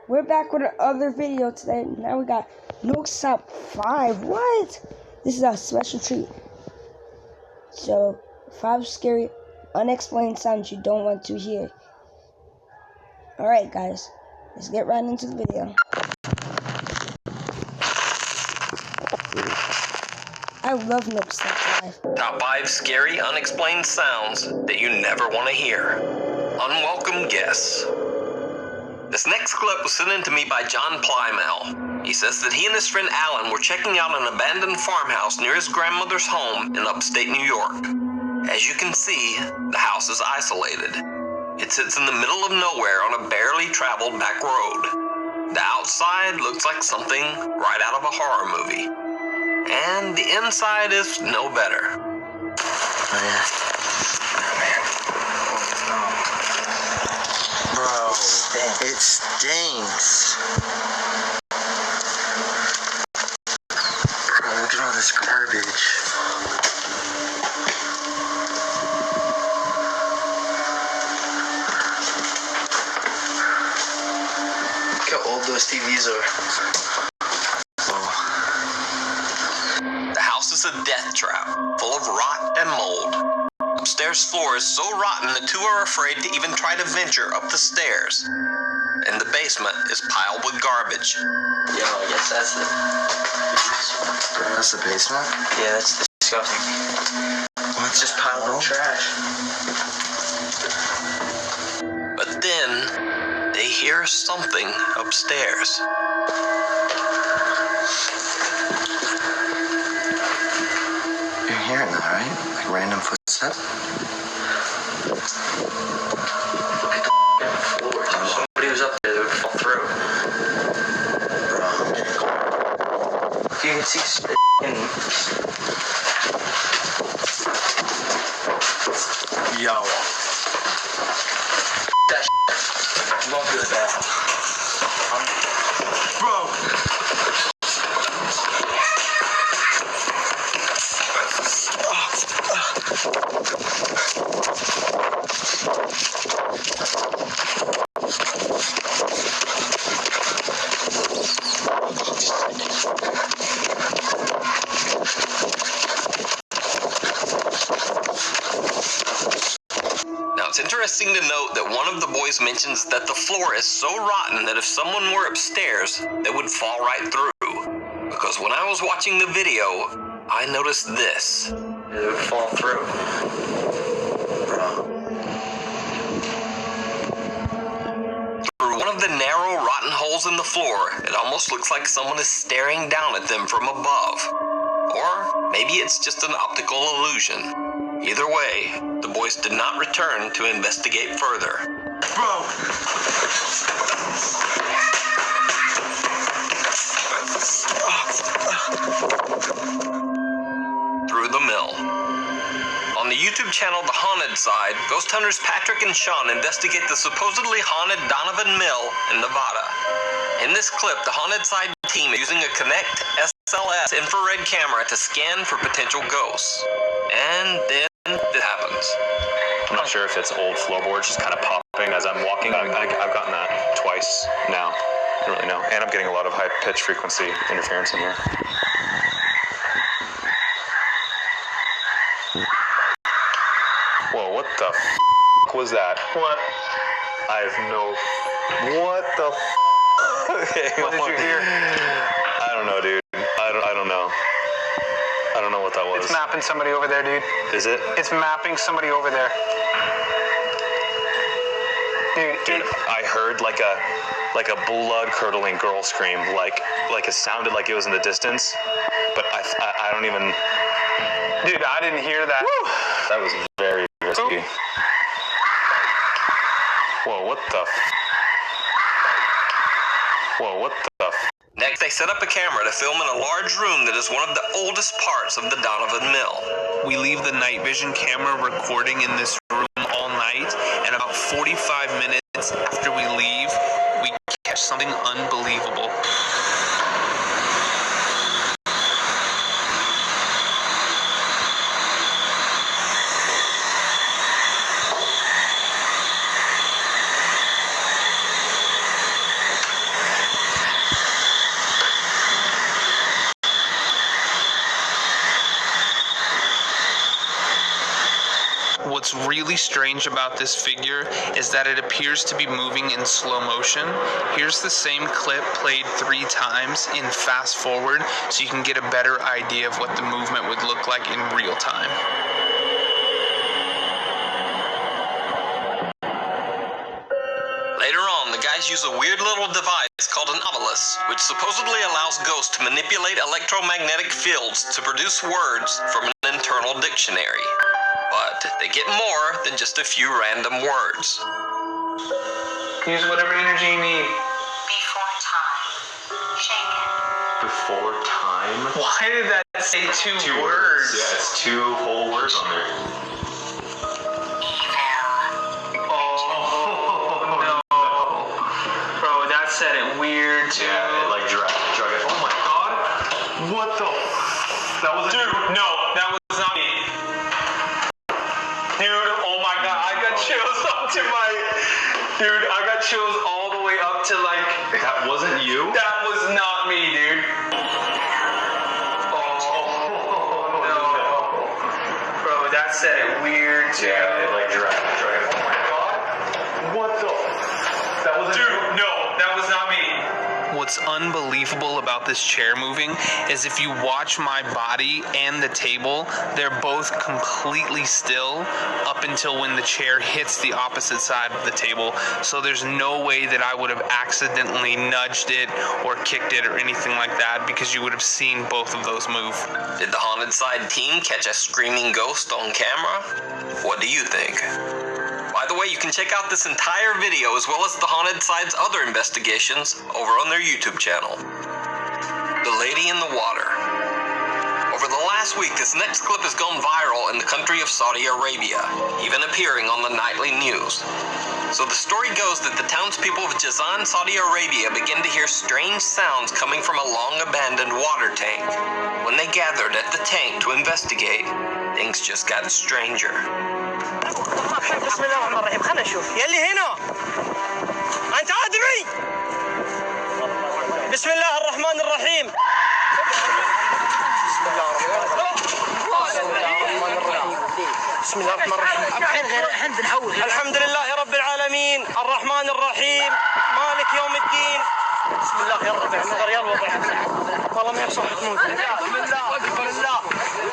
We're back with another video today. Now we got Nooks Top 5. What? This is a special treat. So, 5 scary, unexplained sounds you don't want to hear. Alright guys, let's get right into the video. I love Nooks Top 5. Top 5 scary, unexplained sounds that you never want to hear. Unwelcome guests. This next clip was sent in to me by John Plymell. He says that he and his friend Alan were checking out an abandoned farmhouse near his grandmother's home in upstate New York. As you can see, the house is isolated. It sits in the middle of nowhere on a barely traveled back road. The outside looks like something right out of a horror movie. And the inside is no better. Oh, yeah. Oh, man. Bro, it stinks. Bro, look at all this garbage. Look how old those TVs are. The house is a death trap, full of rot and mold. Upstairs floor is so rotten the two are afraid to even try to venture up the stairs. And the basement is piled with garbage. Yo, I guess that's the... That's the basement? Yeah, that's disgusting. It's just piled of trash. But then, they hear something upstairs. You're hearing that, right? Like random footsteps? Look at the floor. If somebody was up there, they would fall through. Bro. You can see Yo. That won't do that. Bro. Now, it's interesting to note that one of the boys mentions that the floor is so rotten that if someone were upstairs, they would fall right through. Because when I was watching the video, I noticed this. They would fall through. Bro. Through one of the narrow, rotten holes in the floor, it almost looks like someone is staring down at them from above. Or maybe it's just an optical illusion. Either way, the boys did not return to investigate further. Bro! Through the mill. On the YouTube channel The Haunted Side, ghost hunters Patrick and Sean investigate the supposedly haunted Donovan Mill in Nevada. In this clip, the Haunted Side team is using a Kinect SLS infrared camera to scan for potential ghosts. And then it happens. I'm not sure if it's old floorboards just kind of popping as I'm walking. I've gotten that twice now. I don't really know. And I'm getting a lot of high-pitch frequency interference in here. Whoa, what the was that? What? I have no... What the Okay, what did you hear? I don't know, dude. I don't know. I don't know what that was. It's mapping somebody over there, dude. Is it? It's mapping somebody over there. Dude, I heard like a blood-curdling girl scream, like it sounded like it was in the distance, but I don't even... Dude, I didn't hear that. Woo! That was very risky. Whoa, what the... Whoa, what the... Next, they set up a camera to film in a large room that is one of the oldest parts of the Donovan Mill. We leave the night vision camera recording in this room all night, and about 45 minutes after we leave, we catch something unbelievable. What's really strange about this figure is that it appears to be moving in slow motion. Here's the same clip played 3 times in fast forward so you can get a better idea of what the movement would look like in real time. Later on, the guys use a weird little device called an obelisk, which supposedly allows ghosts to manipulate electromagnetic fields to produce words from an internal dictionary. But they get more than just a few random words. Use whatever energy you need. Before time. Shake it. Before time? Why did that say 2 words? Yeah, it's 2 whole words on there. Bro, that said it weird too. Yeah, it like drug it. Oh my god. What the That was Dude, no, that was not me. Dude, oh my god, I got chills up to my... Dude, I got chills all the way up to like... That wasn't you? That was not me, dude. Oh, no. Bro, that said it weird too. Yeah, it like drug it. Oh my god. What the That wasn't you? Dude, no, that was not me. What's unbelievable about this chair moving is if you watch my body and the table, they're both completely still up until when the chair hits the opposite side of the table. So there's no way that I would have accidentally nudged it or kicked it or anything like that because you would have seen both of those move. Did the Haunted Side team catch a screaming ghost on camera? What do you think? By the way, you can check out this entire video as well as the Haunted Side's other investigations over on their YouTube channel. The Lady in the Water. Over the last week, this next clip has gone viral in the country of Saudi Arabia, even appearing on the nightly news. So the story goes that the townspeople of Jazan, Saudi Arabia began to hear strange sounds coming from a long-abandoned water tank. When they gathered at the tank to investigate, things just got stranger. بسم الله الرحمن الرحيم خلنا نشوف يلي هنا انت ادمي بسم الله الرحمن الرحيم بسم الله الرحمن الرحيم الحمد لله رب العالمين الرحمن الرحيم مالك يوم الدين بسم الله يا رب يا الوضع والله ما يصح تموت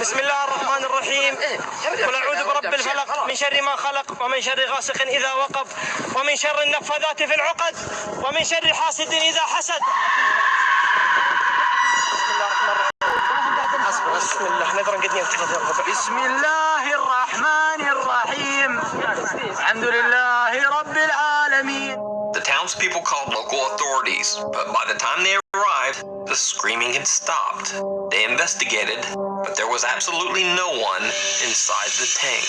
بسم الله الرحمن الرحيم قل اعوذ برب الفلق من شر ما خلق ومن شر غاسق اذا وقب ومن شر النفاذات في العقد ومن شر حاسد اذا حسد بسم الله نقرا قديم بسم الله الرحمن الرحيم الحمد لله رب العالمين. The townspeople called local authorities, but by the time they arrived, the screaming had stopped. They investigated, but there was absolutely no one inside the tank.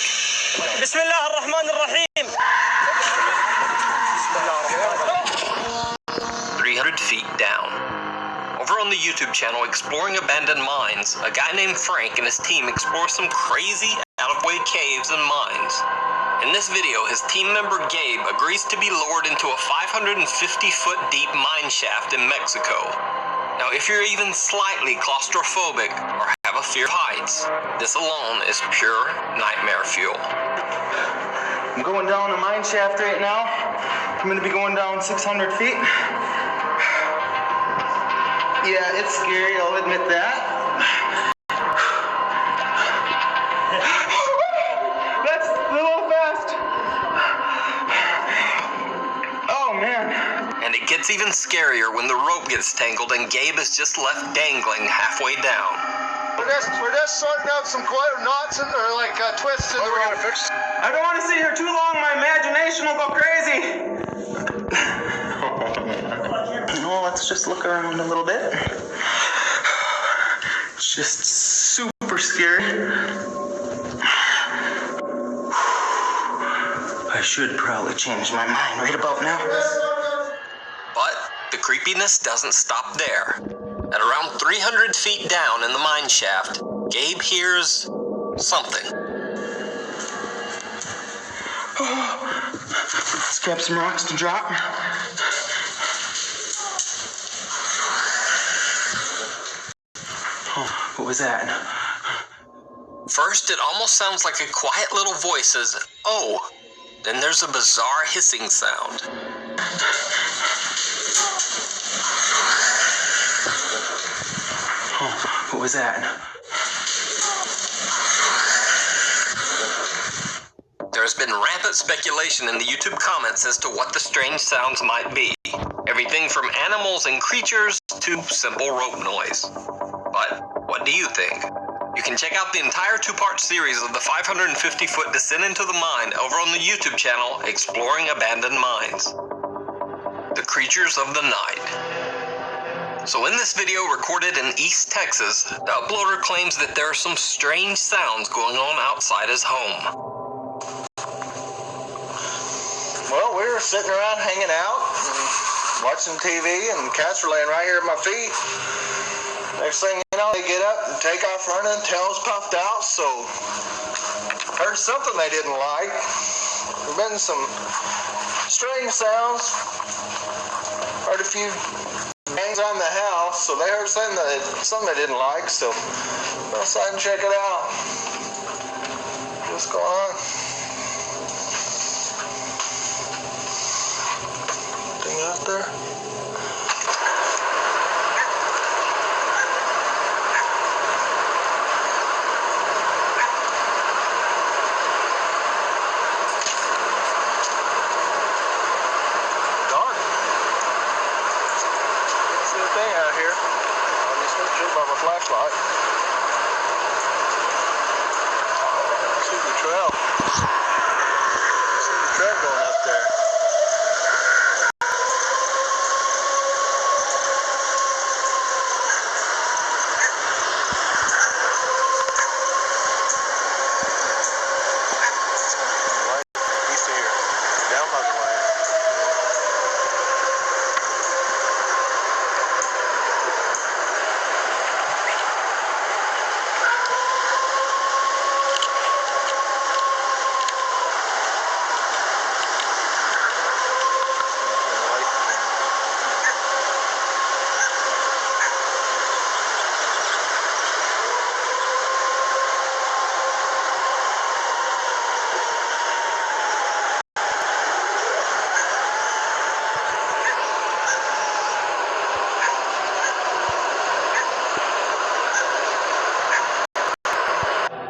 بسم الله الرحمن الرحيم. 300 feet down. Over on the YouTube channel Exploring Abandoned Mines, a guy named Frank and his team explore some crazy, out-of-way caves and mines. In this video, his team member Gabe agrees to be lowered into a 550-foot deep mine shaft in Mexico. Now, if you're even slightly claustrophobic or have a fear of heights, this alone is pure nightmare fuel. I'm going down a mine shaft right now. I'm going to be going down 600 feet. Yeah, it's scary, I'll admit that. That's a little fast. Oh, man. And it gets even scarier when the rope gets tangled and Gabe is just left dangling halfway down. We're just sorting out some knots or like twists in the rope. I don't want to sit here too long, my imagination will go crazy. Well, let's just look around a little bit. It's just super scary. I should probably change my mind right about now. But the creepiness doesn't stop there. At around 300 feet down in the mine shaft, Gabe hears something. Let's grab some rocks to drop. Oh, what was that? First, it almost sounds like a quiet little voice says, Oh, then there's a bizarre hissing sound. Oh, what was that? There's been rampant speculation in the YouTube comments as to what the strange sounds might be. Everything from animals and creatures to simple rope noise. But what do you think? You can check out the entire two-part series of the 550-foot descent into the mind over on the YouTube channel Exploring Abandoned Mines. The Creatures of the Night. So in this video recorded in East Texas, the uploader claims that there are some strange sounds going on outside his home. Well, we were sitting around hanging out and watching TV, and cats were laying right here at my feet. Next thing you know, they get up and take off running, tails puffed out, so heard something they didn't like. There's been some strange sounds. Heard a few bangs on the house, so they heard something they didn't like, so went outside and check it out. What's going on? Anything out there? Out here. Obviously, should have brought my flashlight. See the trail. See the trail going up there. East of here. Down by the way.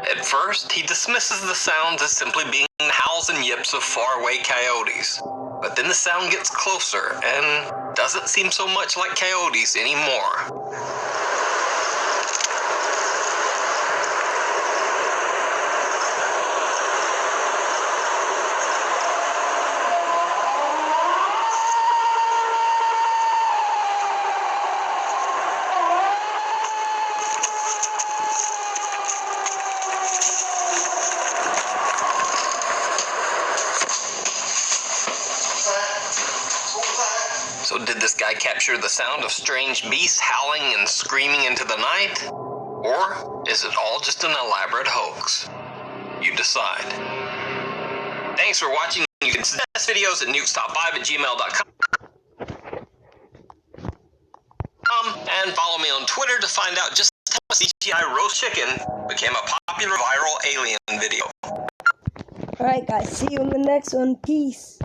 At first, he dismisses the sounds as simply being the howls and yips of faraway coyotes. But then the sound gets closer and doesn't seem so much like coyotes anymore. So did this guy capture the sound of strange beasts howling and screaming into the night? Or is it all just an elaborate hoax? You decide. Thanks for watching. You can send us videos at nukestop5@gmail.com. And follow me on Twitter to find out just how CGI roast chicken became a popular viral alien video. Alright guys, see you in the next one. Peace.